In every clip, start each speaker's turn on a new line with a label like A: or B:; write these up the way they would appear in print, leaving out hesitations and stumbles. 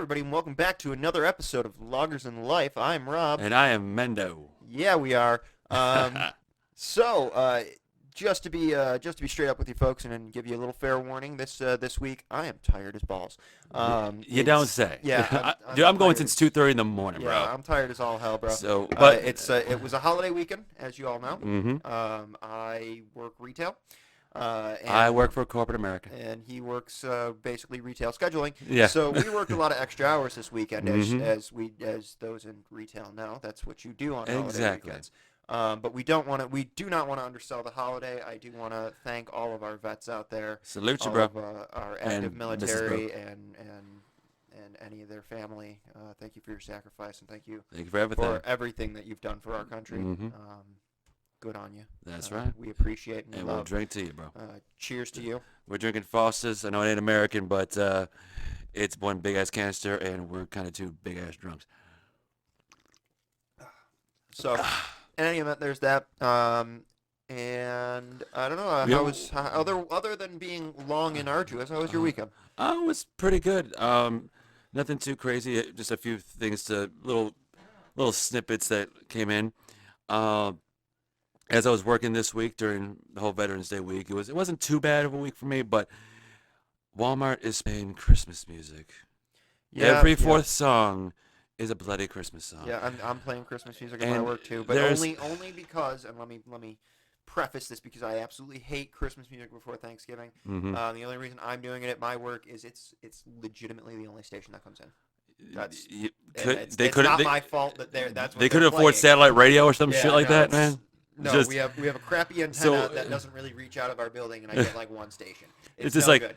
A: everybody, and welcome back to another episode of Lagers&Life. I'm Rob.
B: And I am Mendo.
A: Yeah, we are. So, just to be straight up with you folks, and give you a little fair warning, this week I am tired as balls.
B: You don't say.
A: Yeah,
B: Dude, I'm going
A: tired
B: since 2:30 in the morning, bro.
A: Yeah, I'm tired as all hell, bro.
B: So, but
A: it was a holiday weekend, as you all know.
B: Mm-hmm.
A: I work retail.
B: I work for corporate America.
A: And he works basically retail scheduling.
B: Yeah.
A: So we worked a lot of extra hours this weekend,
B: Mhm.
A: as those in retail know. That's what you do on holiday
B: Exactly.
A: weekends. But we do not want to undersell the holiday. I do want to thank all of our vets out there.
B: Salute you,
A: all
B: bro.
A: of our active
B: And
A: military and any of their family. Thank you for your sacrifice, and thank you
B: Thank you for everything.
A: for everything that you've done for our country.
B: Mhm.
A: Good on you.
B: That's right.
A: We appreciate and
B: And
A: love.
B: we'll drink to you, bro.
A: Cheers to you.
B: We're drinking Foster's. I know it ain't American, but it's one big ass canister, and we're kind of two big ass drunks.
A: So, in any event, there's that. And I don't know
B: Yeah.
A: how was other than being long and arduous. How was your weekend?
B: It was pretty good. Nothing too crazy. Just a few things little snippets that came in. As I was working this week during the whole Veterans Day week, it wasn't too bad of a week for me, but Walmart is playing Christmas music. Every fourth song is a bloody Christmas song.
A: Yeah, I'm playing Christmas music at
B: And
A: my work too, but
B: there's-
A: only because, and let me preface this because I absolutely hate Christmas music before Thanksgiving.
B: Mhm.
A: The only reason I'm doing it at my work is it's legitimately the only station that comes in. That's it's not my fault that that's what
B: They
A: they're
B: couldn't afford
A: playing.
B: satellite radio or some
A: Yeah,
B: shit like
A: no,
B: that, man.
A: No,
B: Just-
A: we have a crappy antenna
B: So-
A: that doesn't really reach out of our building, and I get like one station.
B: It's just
A: no
B: like
A: good.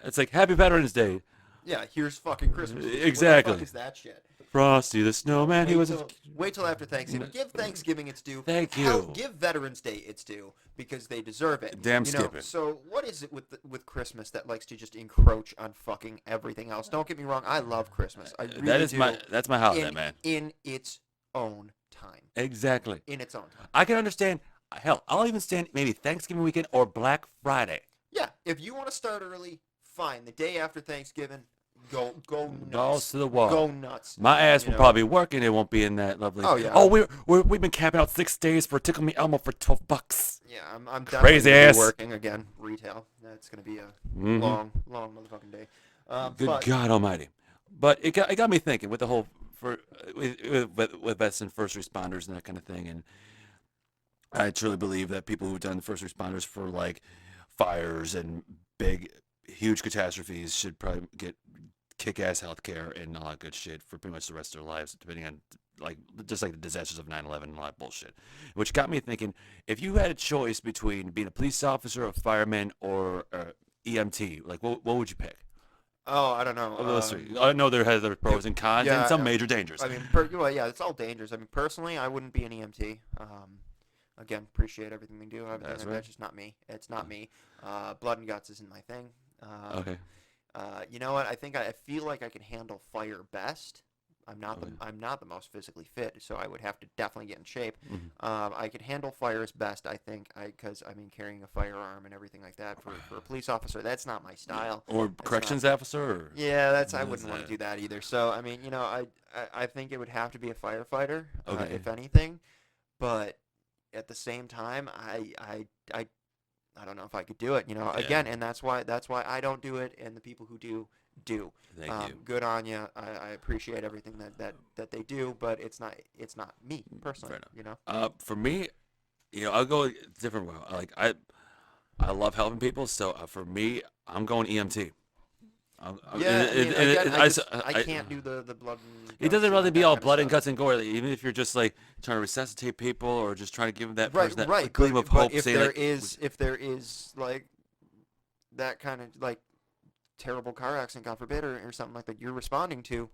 B: It's like Happy Veterans Day.
A: Yeah, here's fucking Christmas.
B: Exactly.
A: What the fuck is that shit?
B: Frosty the Snowman.
A: Wait till after Thanksgiving. Give Thanksgiving its due.
B: Thank you.
A: Hell, give Veterans Day its due because they deserve it.
B: Damn
A: you
B: skip
A: know,
B: it.
A: So what is it with Christmas that likes to just encroach on fucking everything else? Don't get me wrong. I love Christmas. I really do.
B: That's my holiday, man.
A: In its own time.
B: Exactly.
A: In its own time.
B: I can understand. Hell, I'll even stand maybe Thanksgiving weekend or Black Friday.
A: Yeah, if you want to start early, fine. The day after Thanksgiving, go nuts.
B: Balls to the wall.
A: Go nuts.
B: My ass
A: You
B: will
A: know?
B: probably be working. It won't be in that lovely.
A: Oh, yeah.
B: Oh, we've been camping out 6 days for Tickle Me Elmo for $12.
A: Yeah, I'm
B: Crazy
A: definitely gonna
B: ass.
A: be working again. Retail. That's gonna be a
B: Mhm.
A: long motherfucking day.
B: Good
A: but,
B: God Almighty! But it got me thinking with the whole with vets and first responders and that kind of thing, and I truly believe that people who've done first responders for like fires and huge catastrophes should probably get kick-ass health care and all that good shit for pretty much the rest of their lives, depending on just like the disasters of 9/11 and all that bullshit. Which got me thinking, if you had a choice between being a police officer, a fireman, or EMT, like what would you pick?
A: Oh, I don't know.
B: Of those three. I know there has their pros and cons
A: yeah,
B: and some major dangers.
A: I mean, well, yeah, it's all dangerous. I mean, personally, I wouldn't be an EMT. Again, appreciate everything they do.
B: That's right.
A: That's just not me. It's not me. Blood and guts isn't my thing.
B: Okay.
A: You know what? I feel like I can handle fire best. I'm not the most physically fit, so I would have to definitely get in shape.
B: Mhm.
A: I could handle fires best, I think, because carrying a firearm and everything like that for a police officer, that's not my style.
B: Or corrections officer. Or...
A: Yeah, I
B: What
A: wouldn't
B: is
A: want to
B: that?
A: do that either. So I think it would have to be a firefighter,
B: Okay.
A: if anything. But at the same time, I don't know if I could do it.
B: Yeah.
A: Again, and that's why I don't do it, and the people who do.
B: Thank you.
A: Good on you. I appreciate everything that they do, but it's not me personally.
B: Fair enough. For me, I'll go a different way. I love helping people, so for me, I'm going EMT.
A: I can't do the blood. And
B: It doesn't
A: guts
B: really
A: and
B: be
A: that
B: all
A: kind of
B: blood and
A: stuff.
B: guts and gore. Even if you're just like trying to resuscitate people or just trying to give that person that
A: Right.
B: gleam of
A: But
B: hope.
A: if
B: saying,
A: if there is like that kind of like terrible car accident, God forbid, or something like that, you're responding to,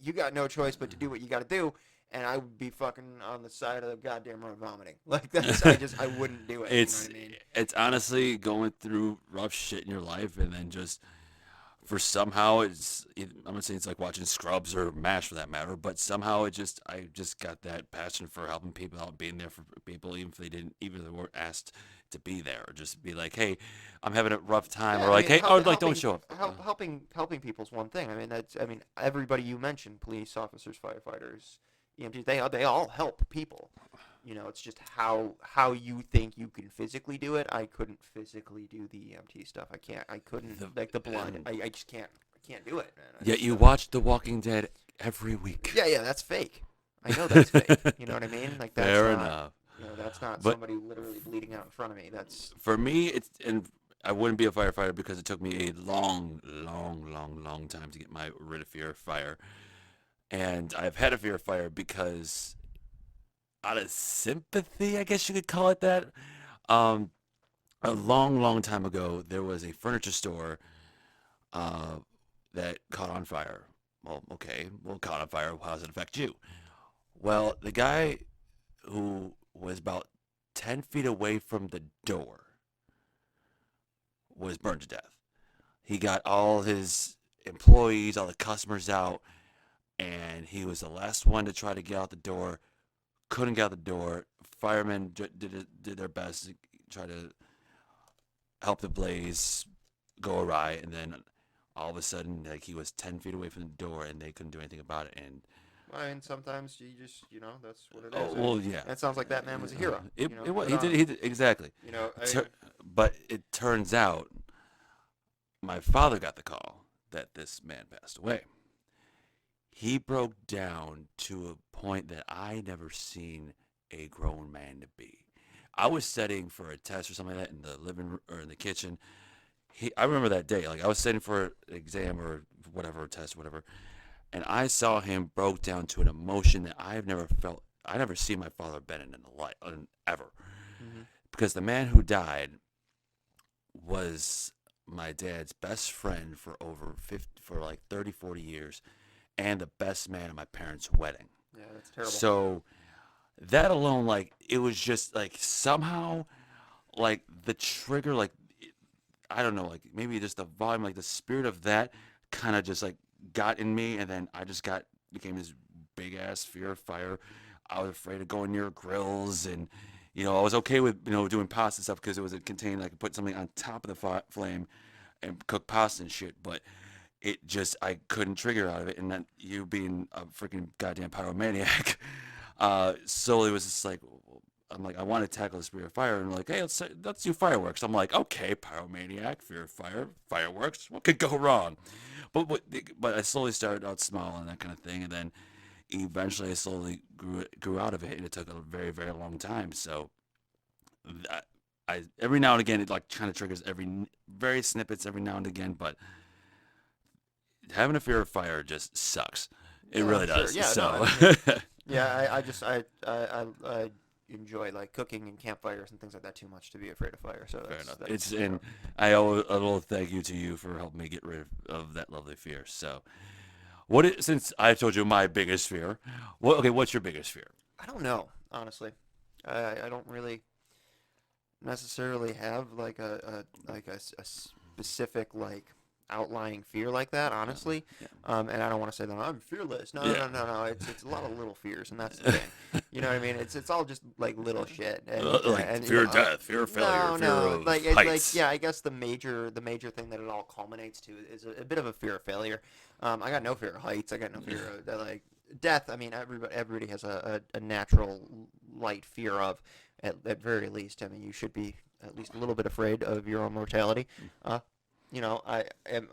A: you got no choice but to do what you got to do. And I would be fucking on the side of the goddamn road vomiting. Like that's, I wouldn't do it.
B: It's
A: you know what I mean?
B: it's honestly going through rough shit in your life, and then just for somehow I'm gonna say it's like watching Scrubs or MASH for that matter, but somehow I just got that passion for helping people out, being there for people, even if they weren't asked to be there, or just be like, hey, I'm having a rough time,
A: Yeah,
B: or
A: I
B: like,
A: mean,
B: hey, oh, like don't show up.
A: helping people's one thing. I mean, everybody you mentioned, police officers, firefighters, EMTs, they all help people. It's just how you think you can physically do it. I couldn't physically do the EMT stuff. I couldn't like the blood. I just can't. I can't do it, man.
B: Yet you watch The Walking Dead every week.
A: Yeah, that's fake. I know that's fake. You know what I mean? Like that's
B: Fair
A: not.
B: enough.
A: That's not
B: But
A: somebody literally bleeding out in front of me. That's
B: for me, and I wouldn't be a firefighter because it took me a long, long, long, long time to get rid of fear of fire. And I've had a fear of fire because out of sympathy, I guess you could call it that. Um, a long, long time ago, there was a furniture store that caught on fire. Well, okay, caught on fire. How does it affect you? Well, the guy who was about 10 feet away from the door was burned to death. He got all his employees, all the customers out, and he was the last one to try to get out the door. Couldn't get out the door. Firemen did their best to try to help the blaze go awry, and then all of a sudden, like, he was 10 feet away from the door, and they couldn't do anything about it. And
A: I mean, sometimes you just, that's what it is.
B: oh, well, yeah.
A: That sounds like that man was a hero.
B: It was. He did exactly. But it turns out my father got the call that this man passed away. He broke down to a point that I never seen a grown man to be. I was studying for a test or something like that in the living room or in the kitchen. I remember that day. Like, I was studying for an exam or whatever, test, whatever. And I saw him broke down to an emotion that I've never felt. I never seen my father been in life ever, because the man who died was my dad's best friend for like 30, 40 years, and the best man at my parents' wedding.
A: Yeah, that's terrible.
B: So that alone, like, it was just like somehow, like the trigger, like I don't know, like maybe just the volume, like the spirit of that kind of just like got in me, and then I just became this big ass fear of fire. I was afraid of going near grills, and I was okay with doing pasta stuff because it was a container. I could put something on top of the flame and cook pasta and shit, but I couldn't trigger out of it. And then you being a freaking goddamn pyromaniac, slowly was just like, I'm like, I want to tackle the spirit of fire, and like, hey, let's do fireworks. I'm like, okay, pyromaniac, fear of fire, fireworks, what could go wrong? But I slowly started out small and that kind of thing, and then eventually I slowly grew out of it, and it took a very, very long time. So I every now and again it like kind of triggers very snippets every now and again, but having a fear of fire just sucks. It really does.
A: Yeah,
B: so
A: I enjoy like cooking and campfires and things like that too much to be afraid of fire. So
B: fair enough. And I owe thank you to you for helping me get rid of that lovely fear. So, since I told you my biggest fear, what's your biggest fear?
A: I don't know, honestly. I don't really necessarily have like a specific like outlying fear like that, honestly.
B: Yeah.
A: And I don't want to say that I'm fearless. No. It's a lot of little fears, and that's the thing. You know what I mean? It's all just like little shit. And
B: fear of death, fear of failure, fear of heights.
A: I guess the major thing that it all culminates to is a bit of a fear of failure. I got no fear of heights. I got no fear of like death. I mean, everybody has a natural light fear of, at very least. I mean, you should be at least a little bit afraid of your own mortality. I am,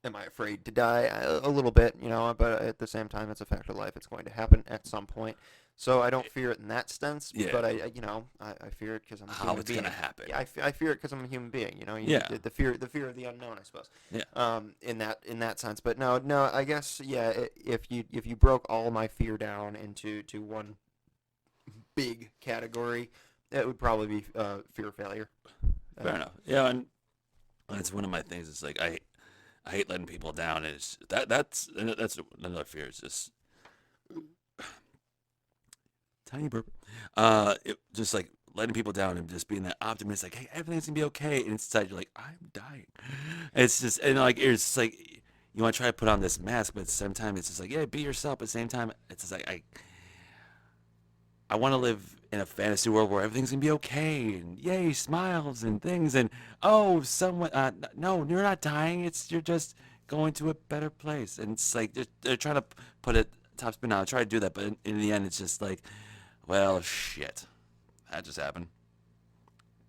A: am I afraid to die? A little bit, but at the same time, it's a fact of life. It's going to happen at some point. So I don't fear it in that sense, but I fear it because I'm a human being.
B: How it's gonna happen?
A: Yeah, I fear it because I'm a human being. The fear of the unknown, I suppose.
B: Yeah.
A: In that sense, but no, I guess if you broke all my fear down into one big category, it would probably be fear of failure.
B: Fair enough. Yeah, and that's one of my things. It's like I hate letting people down. And that's another fear. It's just tiny burp. Just like letting people down and just being that optimist, like, hey, everything's gonna be okay. And inside you're like, I'm dying. It's just, and like it's like you want to try to put on this mask, but at the same time it's just like, yeah, be yourself. But at the same time, it's just like I want to live in a fantasy world where everything's gonna be okay and yay smiles and things and oh someone no you're not dying, you're just going to a better place, and it's like they're trying to put it top spin on. I try to do that, but in the end it's just like, well shit, that just happened.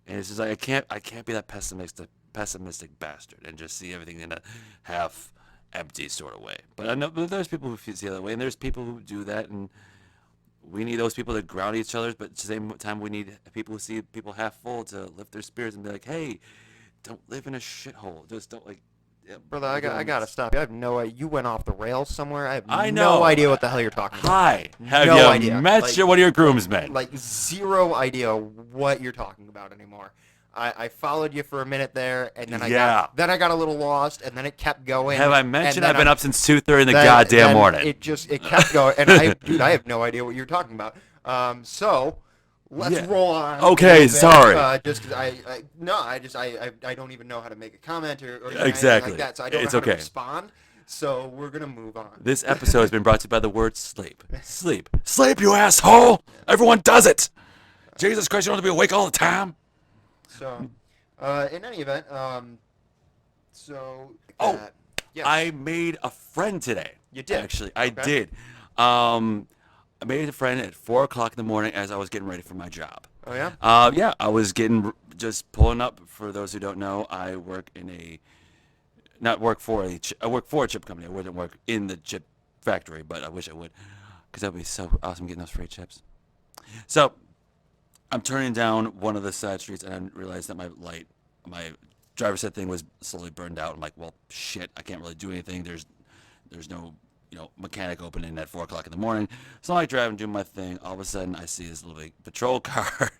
B: And it's just like I can't be that pessimistic bastard and just see everything in a half empty sort of way. But I know there's people who see it that way, and there's people who do that, and we need those people to ground each other. But at the same time, we need people who see people half full to lift their spirits and be like, "Hey, don't live in a shithole. Just don't like." Yeah,
A: Brother, I gotta stop you. I have no idea. You went off the rails somewhere.
B: I
A: no
B: know.
A: idea what the hell you're talking about.
B: Hi, have
A: no
B: you
A: idea.
B: met
A: Like,
B: one of your groomsmen?
A: Like zero idea what you're talking about anymore. I followed you for a minute there, and then I got a little lost, and then it kept going.
B: Have I mentioned I've been up since 2:30 in the goddamn morning?
A: It kept going, and I have no idea what you're talking about. So let's roll on.
B: Okay, sorry.
A: Just 'cause I don't even know how to make a comment or
B: Exactly.
A: anything like that, so I don't know how to respond. So we're gonna move on.
B: This episode has been brought to you by the word sleep. Sleep, sleep, you asshole! Everyone does it. Jesus Christ, you don't have to be awake all the time.
A: So, in any event, yes.
B: I made a friend today.
A: You did?
B: Actually, I did. I made a friend at 4 o'clock in the morning as I was getting ready for my job.
A: Oh, yeah?
B: Yeah, I was just pulling up. For those who don't know, I work I work for a chip company. I wouldn't work in the chip factory, but I wish I would, because that would be so awesome getting those free chips. So, I'm turning down one of the side streets, and I realized that my driver's ed thing was slowly burned out. I'm like, well, shit, I can't really do anything. There's no, mechanic opening at 4 o'clock in the morning. So I drive and do my thing. All of a sudden, I see this little big patrol car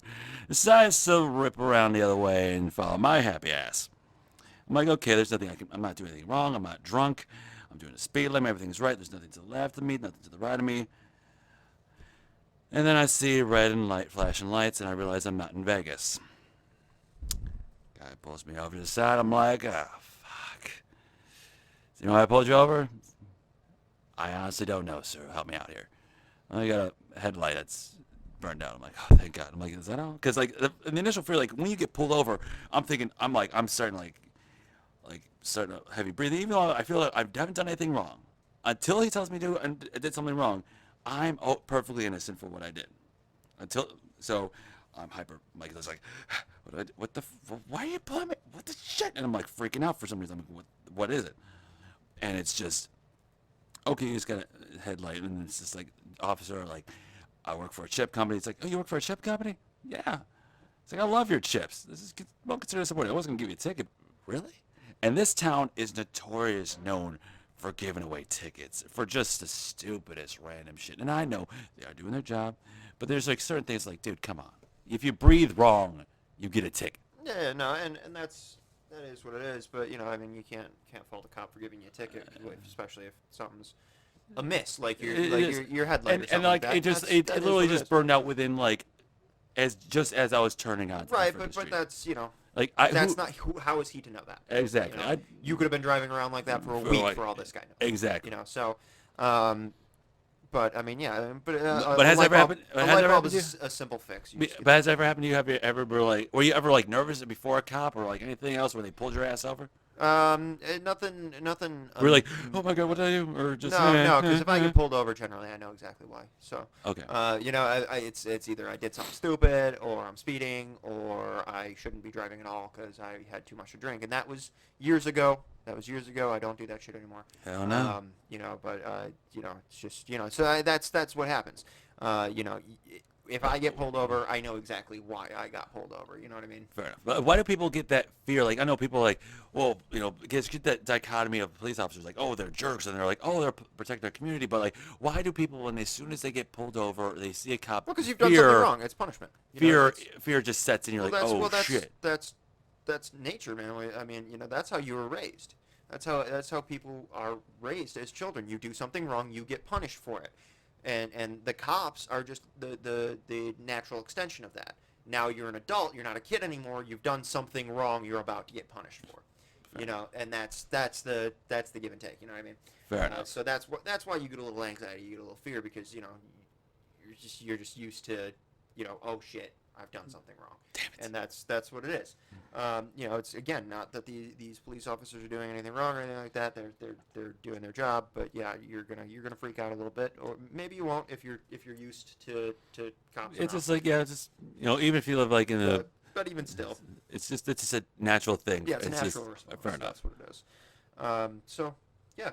B: decides to rip around the other way and follow my happy ass. I'm like, okay, there's nothing I'm not doing anything wrong. I'm not drunk. I'm doing a speed limit. Everything's right. There's nothing to the left of me, nothing to the right of me. And then I see red and flashing lights, and I realize I'm not in Vegas. Guy pulls me over to the side. I'm like, fuck. You know why I pulled you over? I honestly don't know, sir. Help me out here. I got a headlight that's burned out. I'm like, oh, thank God. I'm like, is that all? Because like the initial fear, like when you get pulled over, I'm starting to heavy breathing. Even though I feel like I haven't done anything wrong, until he tells me to and I did something wrong. I'm perfectly innocent for what I did. So I'm hyper. Mike is like, why are you pulling me? What the shit? And I'm like freaking out for some reason. I'm like, what is it? And it's just, okay, you just got a headlight, and it's just like, officer, like, I work for a chip company. It's like, oh, you work for a chip company? Yeah. It's like, I love your chips. This is well considered support. I wasn't gonna give you a ticket. Really? And this town is known for giving away tickets for just the stupidest random shit. And I know they are doing their job, but there's like certain things like, dude, come on. If you breathe wrong, you get a ticket.
A: Yeah, no, and that is what it is. But I mean, you can't fault a cop for giving you a ticket, especially if something's amiss, like your headlight or something
B: and like
A: that.
B: it literally just burned out within like as I was turning on.
A: Right, but that's
B: like
A: how is he to know that?
B: Exactly.
A: You could have been driving around like that for a week for all this guy knows.
B: Exactly.
A: So, but I mean, yeah. But
B: has ever happened?
A: A light bulb is a simple fix.
B: But has it ever happened to you? Have you ever been were you ever like nervous before a cop or like anything else where they pulled your ass over?
A: Nothing.
B: We're like, oh my God, what did I do? Or just
A: no, because if I get pulled over, generally I know exactly why. So
B: okay.
A: It's either I did something stupid, or I'm speeding, or I shouldn't be driving at all because I had too much to drink, and that was years ago. I don't do that shit anymore.
B: Hell no.
A: It's just So that's what happens. If I get pulled over, I know exactly why I got pulled over. You know what I mean?
B: Fair enough. But why do people get that fear? Like, I know people like, well, get that dichotomy of police officers, like, oh, they're jerks, and they're like, oh, they're protecting their community. But like, why do people, when as soon as they get pulled over, they see a cop?
A: Well, because you've done something wrong. It's punishment.
B: Fear just sets in. You're shit.
A: That's nature, man. I mean, that's how you were raised. That's how people are raised as children. You do something wrong, you get punished for it. And the cops are just the natural extension of that. Now you're an adult, you're not a kid anymore. You've done something wrong, you're about to get punished for. And that's the give and take. You know what I mean?
B: Fair enough.
A: So that's why you get a little anxiety, you get a little fear, because you're just used to oh shit, I've done something wrong. Damn it. And that's what it is. It's again not that these police officers are doing anything wrong or anything like that. They're doing their job, but yeah, you're gonna freak out a little bit, or maybe you won't if you're used to cops.
B: It's just like it's just even if you live like in a.
A: But even still,
B: it's just a natural thing.
A: Yeah, it's a natural response.
B: Fair enough.
A: That's what it is. So yeah.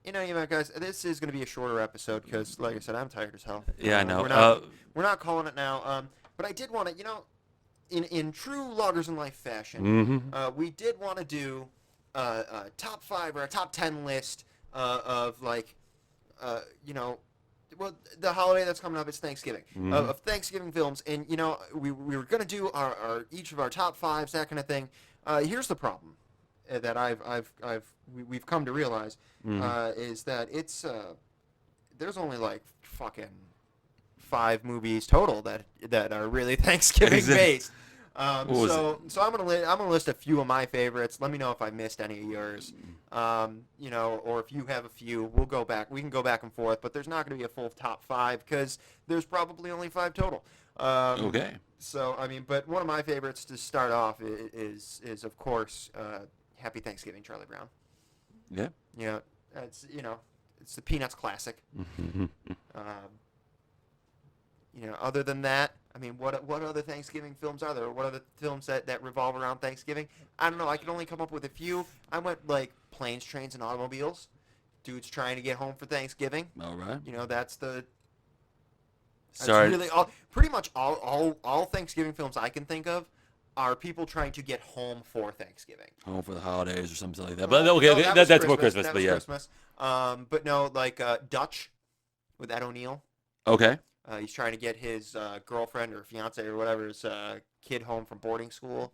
A: In any event, guys, this is going to be a shorter episode because, like I said, I'm tired as hell.
B: Yeah, I know.
A: We're not calling it now. But I did want to, in true Lagers&Life fashion, we did want to do a top 5 or a top 10 list of well, the holiday that's coming up is Thanksgiving, of Thanksgiving films, and we were going to do our each of our top 5s, that kind of thing. Here's the problem that we've come to realize is that it's there's only like fucking 5 movies total that are really Thanksgiving based. So I'm gonna list a few of my favorites. Let me know if I missed any of yours. Or if you have a few, we can go back and forth, but there's not going to be a full top 5 because there's probably only 5 total.
B: Okay.
A: So, but one of my favorites to start off is of course, Happy Thanksgiving, Charlie Brown.
B: Yeah.
A: It's the Peanuts classic. Other than that, what other Thanksgiving films are there? What other films that revolve around Thanksgiving? I don't know. I can only come up with a few. I went like Planes, Trains, and Automobiles. Dude's trying to get home for Thanksgiving.
B: All right.
A: That's
B: Sorry.
A: really pretty much all Thanksgiving films I can think of are people trying to get home for Thanksgiving.
B: Home for the holidays or something like that. But okay, that's more Christmas.
A: That
B: but
A: was
B: yeah.
A: Christmas. But no, like Dutch with Ed O'Neill.
B: Okay.
A: He's trying to get his girlfriend or fiance or whatever's kid home from boarding school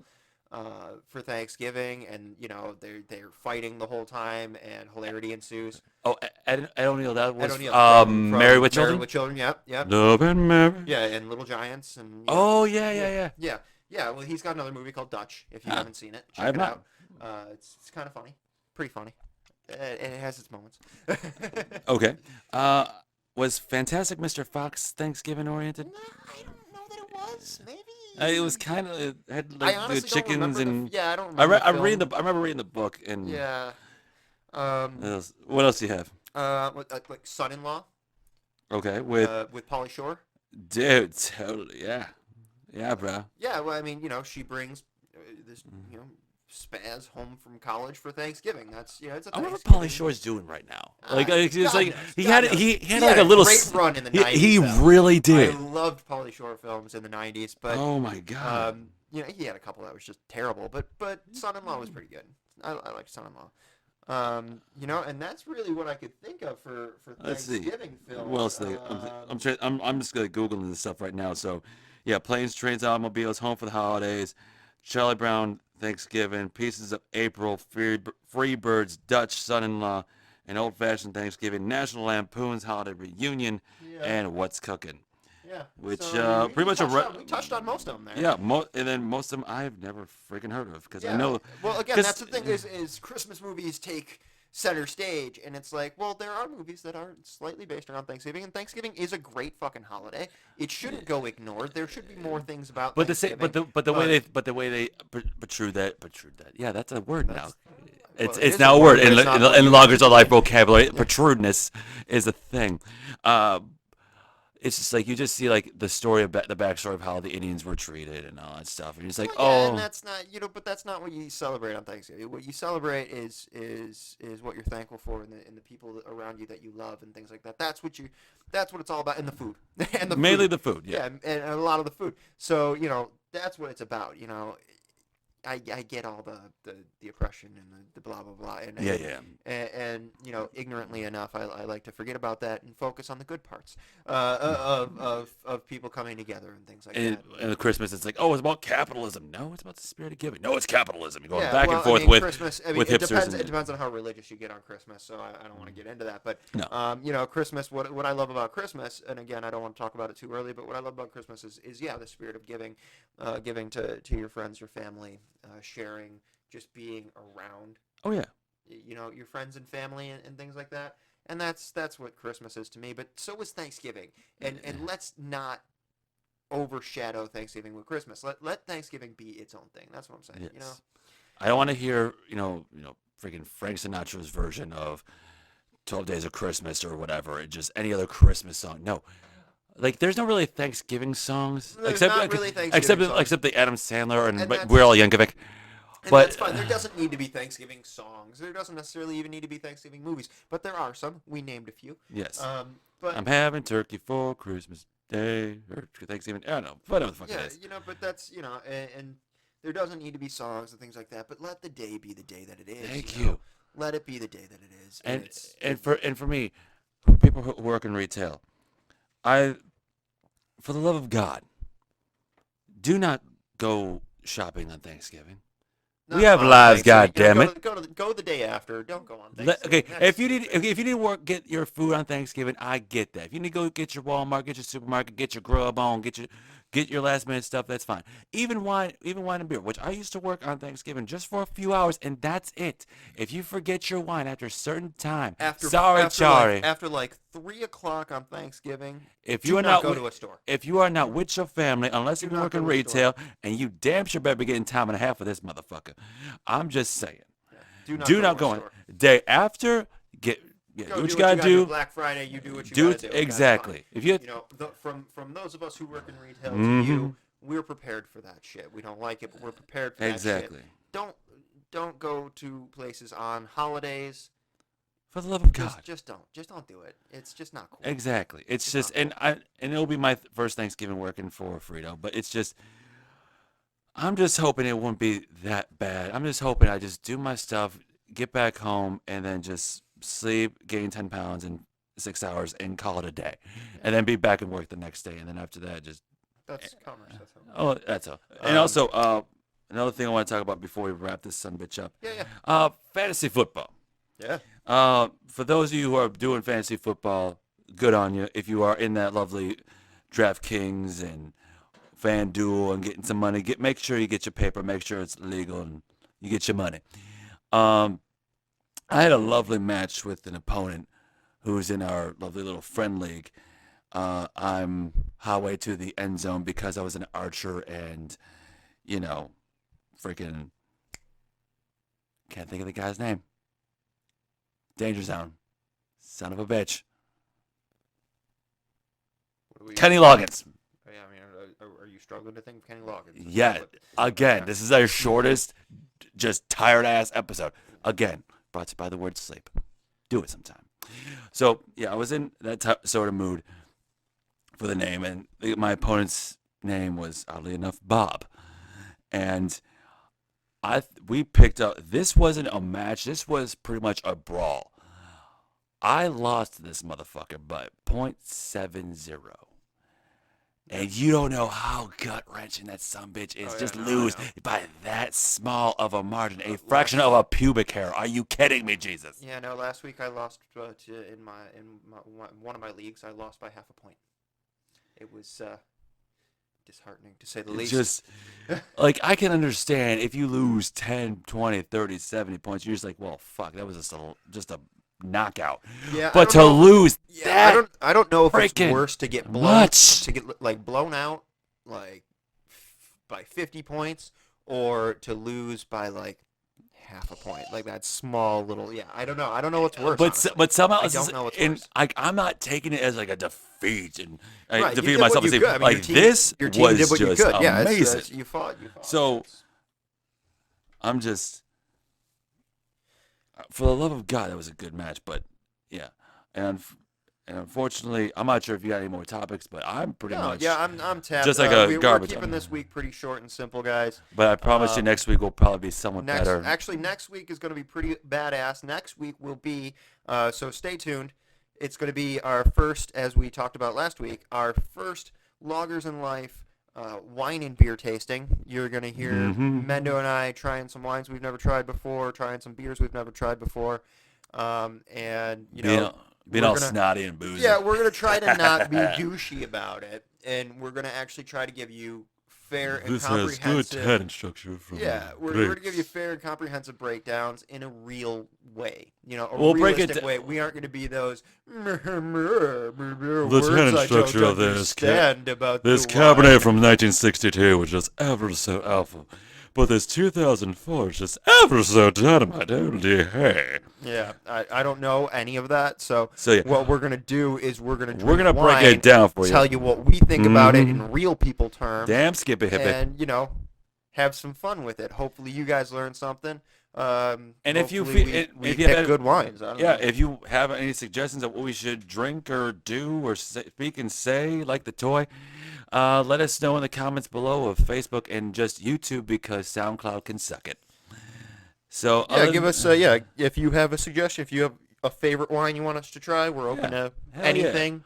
A: for Thanksgiving, and they're fighting the whole time, and hilarity ensues.
B: Oh, Ed O'Neill. That was
A: Ed O'Neill from
B: Married with Children.
A: Married with Children. Yep.
B: Love and Mary.
A: Yeah, and Little Giants and.
B: Oh yeah.
A: Yeah. Well, he's got another movie called Dutch. If you haven't seen it,
B: I have
A: check it
B: not.
A: out. It's kind of funny, pretty funny. It has its moments.
B: Okay. Was Fantastic Mr. Fox Thanksgiving oriented?
A: No, I don't know that it was. Maybe.
B: It was kind of. It had
A: I
B: like the
A: honestly don't
B: chickens
A: remember
B: and.
A: I don't
B: I
A: remember.
B: remember reading the book and.
A: Yeah.
B: What else do you have?
A: Like Son-in-Law.
B: Okay, with
A: Pauly Shore.
B: dude, totally, yeah, bro.
A: Yeah, well, she brings this, spaz home from college for Thanksgiving. That's it's a
B: I wonder what
A: Thanksgiving.
B: Pauly Shore's doing right now.
A: God
B: like
A: knows,
B: he
A: God
B: had
A: knows.
B: he
A: He
B: had
A: had
B: like a
A: a
B: little
A: great run in the 90s,
B: He
A: though.
B: really did.
A: I loved Pauly Shore films in the 90s, but
B: Oh my god.
A: he had a couple that was just terrible, but Son-in-Law was pretty good. I liked Son-in-Law. And that's really what I could think of for
B: Let's see.
A: Thanksgiving films.
B: What else? I'm just like googling this stuff right now. So, yeah, Planes, Trains, Automobiles, Home for the Holidays, Charlie Brown, Thanksgiving, Pieces of April, Free Birds, Dutch, Son-in-Law, An Old-Fashioned Thanksgiving, National Lampoon's Holiday Reunion, and What's Cooking.
A: Yeah.
B: Which
A: So
B: pretty much
A: we touched on most of them there.
B: Yeah, and then most of them I've never freaking heard of because I know.
A: Well, again, that's the thing is Christmas movies take center stage, and it's like, well, there are movies that are slightly based around Thanksgiving, and Thanksgiving is a great fucking holiday. It shouldn't go ignored. There should be more things about.
B: But
A: Thanksgiving.
B: the way they protrude that. Yeah, that's a word now.
A: Well,
B: It's now a word in Lagers&Life vocabulary.
A: Yeah.
B: Protrudeness is a thing. It's just like you just see like the story of the backstory of how the Indians were treated and all that stuff, and you're just like,
A: and that's not but that's not what you celebrate on Thanksgiving. What you celebrate is what you're thankful for in the people around you that you love and things like that. That's what it's all about, and the food, and
B: mainly the food, yeah,
A: and a lot of the food. So that's what it's about. I get all the oppression and the blah blah blah, and ignorantly enough, I like to forget about that and focus on the good parts of people coming together and things like that.
B: And Christmas, it's like, oh, it's about capitalism. No, it's about the spirit of giving. No, it's capitalism. You're going
A: Yeah,
B: back
A: well,
B: and forth
A: Christmas,
B: with
A: it
B: hipsters.
A: It depends on how religious you get on Christmas, so I don't want to get into that. But
B: No.
A: Christmas. What I love about Christmas, and again, I don't want to talk about it too early, but what I love about Christmas is the spirit of giving, giving to your friends, your family, sharing, just being around.
B: Oh yeah.
A: Your friends and family and things like that. And that's what Christmas is to me. But so is Thanksgiving. And let's not overshadow Thanksgiving with Christmas. Let Thanksgiving be its own thing. That's what I'm saying.
B: Yes.
A: You know.
B: I don't want to hear freaking Frank Sinatra's version of 12 Days of Christmas or whatever. Just any other Christmas song. No. Like, there's no really Thanksgiving songs.
A: There's not really Thanksgiving songs.
B: Except the Adam Sandler and
A: that's-
B: We're All Yankovic.
A: And
B: But
A: that's fine. There doesn't need to be Thanksgiving songs. There doesn't necessarily even need to be Thanksgiving movies. But there are some. We named a few.
B: yes.
A: But
B: I'm having turkey for Christmas Day or Thanksgiving. I don't know. Whatever the fuck it is.
A: but that's, and there doesn't need to be songs and things like that. But let the day be the day that it is.
B: Thank
A: you.
B: you.
A: Let it be the day that it is.
B: And for me, people who work in retail, for the love of God, do not go shopping on Thanksgiving. We have lives, goddammit.
A: Go the day after. Don't go on
B: Okay,
A: Thanksgiving.
B: if you need to work, get your food on Thanksgiving. I get that. If you need to go get your Walmart, get your supermarket, get your grub on, get your last minute stuff, that's fine. Even wine and beer, which I used to work on Thanksgiving just for a few hours, and that's it. If you forget your wine after a certain time, sorry.
A: After like 3 o'clock on Thanksgiving,
B: If
A: do
B: you are
A: not go
B: with,
A: to a store.
B: if you are not with your family, unless you
A: not
B: work in
A: go to a
B: retail, and you damn sure better be getting time and a half with this motherfucker. I'm just saying.
A: Do
B: Do not go
A: to a
B: in.
A: store.
B: Day after, do what you gotta do.
A: Black Friday, you do what you
B: Do
A: gotta
B: it
A: do.
B: exactly. If you,
A: From those of us who work in retail to
B: Mhm.
A: you, we're prepared for that shit. We don't like it, but we're prepared for that
B: exactly.
A: shit. Don't go to places on holidays.
B: For the love of God.
A: Just don't do it. It's just not cool.
B: Exactly. It's just,
A: not
B: and it'll be my first Thanksgiving working for Frito, but it's just, I'm just hoping it won't be that bad. I'm just hoping I just do my stuff, get back home, and then just sleep, gain 10 pounds in 6 hours, and call it a day, and then be back at work the next day, and then after that, just.
A: That's commerce. That's all.
B: Oh, that's all. And also, another thing I want to talk about before we wrap this sumbitch up.
A: Yeah.
B: Fantasy football.
A: Yeah.
B: For those of you who are doing fantasy football, good on you. If you are in that lovely DraftKings and FanDuel and getting some money, make sure you get your paper, make sure it's legal, and you get your money. I had a lovely match with an opponent who's in our lovely little friend league. I'm halfway to the end zone because I was an archer and, freaking can't think of the guy's name. Danger Zone. Son of a bitch. Kenny Loggins.
A: Yeah, I mean, are you struggling to think of Kenny Loggins?
B: Yeah. Again, this is our shortest, just tired-ass episode. Again, brought to you by the word sleep. Do it sometime. So, yeah, I was in that sort of mood for the name, and my opponent's name was, oddly enough, Bob. And we picked up, this wasn't a match, this was pretty much a brawl. I lost to this motherfucker by .70. And you don't know how gut-wrenching that sumbitch is. Just lose by that small of a margin, a fraction of a pubic hair. Are you kidding me, Jesus?
A: Yeah, no, last week I lost in one of my leagues, I lost by half a point. It was disheartening, to say the least.
B: Just, I can understand if you lose 10, 20, 30, 70 points, you're just like, well, fuck, that was just a knockout.
A: Yeah,
B: but to lose that
A: I don't know if it's worse to get blown out by 50 points or to lose by half a point, that small little. Yeah, I don't know. I don't know what's worse.
B: But somehow
A: I don't know what's worse.
B: I'm not taking it as a defeat and
A: right,
B: defeating myself. And this
A: your team
B: was
A: did what
B: just
A: you could. Yeah,
B: amazing.
A: You fought.
B: So I'm just. For the love of God, that was a good match, but yeah, and unfortunately, I'm not sure if you got any more topics, but I'm pretty much
A: I'm tapped.
B: just like
A: we're
B: garbage.
A: keeping this week pretty short and simple, guys.
B: But I promise you, next week will probably be somewhat better.
A: Actually, next week is going to be pretty badass. Next week will be so stay tuned. It's going to be our first, as we talked about last week, our first Lagers&Life wine and beer tasting. You're going to hear Mendo and I trying some wines we've never tried before, trying some beers we've never tried before, and
B: being all snotty and boozy.
A: Yeah, we're going to try to not be douchey about it, and we're going to actually try to give you fair and
B: This has good
A: comprehensive.
B: tannin structure from
A: Yeah, we're
B: grapes.
A: going to give you fair and comprehensive breakdowns in a real way. You know, a
B: We'll break it
A: realistic
B: d-
A: way. We aren't going to be those words
B: tannin
A: I
B: structure
A: don't
B: of this
A: understand about
B: This
A: the
B: Cabernet
A: wine.
B: from 1962 was just ever so alpha. But this 2004 is just ever so dynamite. Holy hey.
A: Yeah, I don't know any of that. So,
B: So yeah,
A: what we're going to do is we're going to
B: we're gonna break it
A: wine,
B: down for you.
A: tell you what we think about it
B: Mhm.
A: in real people terms.
B: Damn Skippy Hippie.
A: And, you know, have some fun with it. Hopefully you guys learn something.
B: And if you
A: hopefully
B: feel,
A: we
B: if you
A: pick
B: have,
A: good wines. I don't
B: yeah,
A: know.
B: if you have any suggestions of what we should drink or do or speak and say, like the toy, let us know in the comments below of Facebook and just YouTube because SoundCloud can suck it. So
A: Yeah, give us if you have a suggestion, if you have a favorite wine you want us to try, we're open to
B: Hell
A: anything.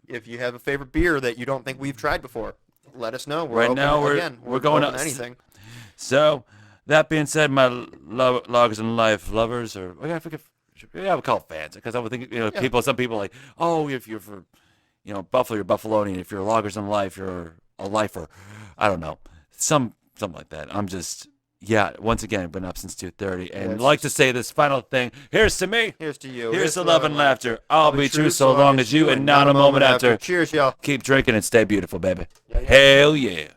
A: If you have a favorite beer that you don't think we've tried before, let us know. We're
B: Right
A: open,
B: now, we're going
A: open
B: to
A: to anything.
B: So that being said, my Loggers and Life lovers, or I would call it fans, because I would think
A: Yeah.
B: some people like, oh, if you're for Buffalo, you're Buffalonian. If you're Loggers and Life, you're a lifer. I don't know, something like that. I'm just. Yeah, once again, I've been up since 2:30, and
A: it's
B: like to say this final thing. Here's to me.
A: Here's to you.
B: Here's to love and laughter. I'll be true so long as you, and not a moment after.
A: Cheers, y'all.
B: Keep drinking and stay beautiful, baby. Hell yeah.